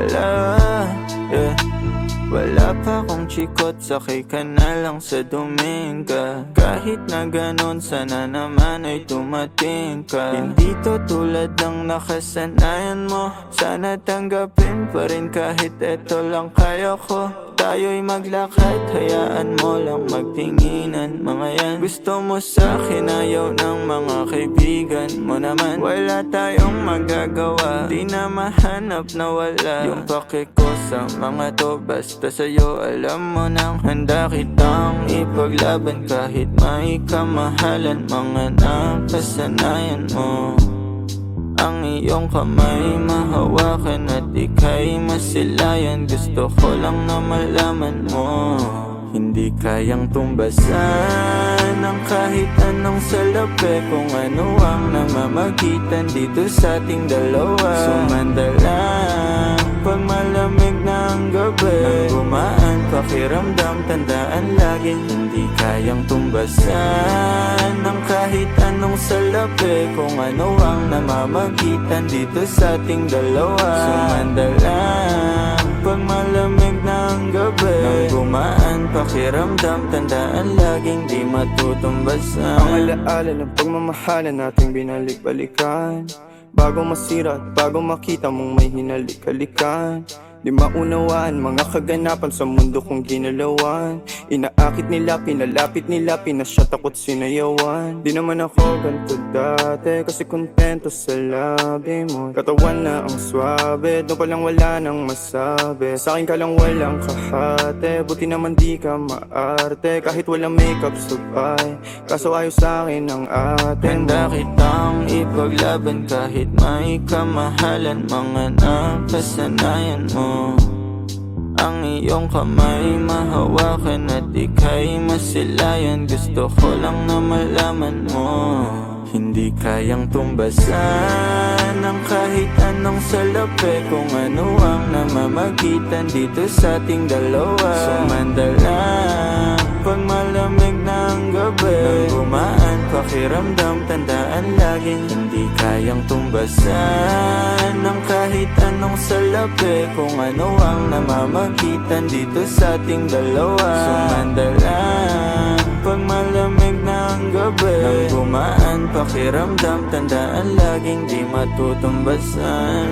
pala, yeah. Wala pa akong chikot, sakay ka na lang sa Dominga. Kahit na ganon, sana naman ay tumating ka. Hindi to tulad ng nakasanayan mo, sana tanggapin pa rin kahit eto lang kaya ko. Tayo'y maglakad, hayaan mo lang magtinginan. Mga yan, gusto mo sa'kin, ayaw ng mga kaibigan mo naman. Wala tayong magagawa, di na mahanap na wala yung pake ko sa mga to. Basta sa'yo alam mo nang handa kitang ipaglaban. Kahit may kamahalan, mga nakasanayan mo. Ang iyong kamay mahawakan at ika'y masilayan. Gusto ko lang na malaman mo, hindi kayang tumbasan ng kahit anong salapi. Kung ano ang namamagitan dito sa ating dalawa. Sumandalang pag malamig na ang gabi, nang gumaan pakiramdam, tandaan lagi, hindi kayang tumbasan ng kahit anong salapi. Kung ano ang namamagitan dito sa ating dalawa. Sumandalang pag malamig na ang gabi, nang gumaan pakiramdam, tandaan laging di matutumbasan. Ang alaala ng pagmamahalan nating binalik-balikan, bago masira at bago makita mong may hinalik-halikan. Di maunawaan mga kaganapan sa mundo kong ginalawan. Inaakit nila, pinalapit nila, pinasyat ako't sinayawan. Di naman ako ganito dati, kasi kontento sa labi mo. Katawan na ang swabe, doon palang wala nang masabi. Sa'kin ka lang walang kahate, buti naman di ka maarte. Kahit walang makeup sabay, kaso ayos sa'kin ang atin. Handa kitang ipaglaban kahit may kamahalan, mga nakasanayan mo. Ang iyong kamay mahawakan at ika'y masilayan. Gusto ko lang na malaman mo, hindi kayang tumbasan ng kahit anong salapi. Kung ano ang namamagitan dito sa ating dalawa. Sumandalang pag malamig na ang gabi, nang gumaan pakiramdam, tandaan laging hindi kayang tumbasan ng kahit anong salapi. Kung ano ang namamagitan dito sa ating dalawa. Sumandalang pag malamig na ang gabi, nang gumaan pakiramdam, tandaan laging di matutumbasan.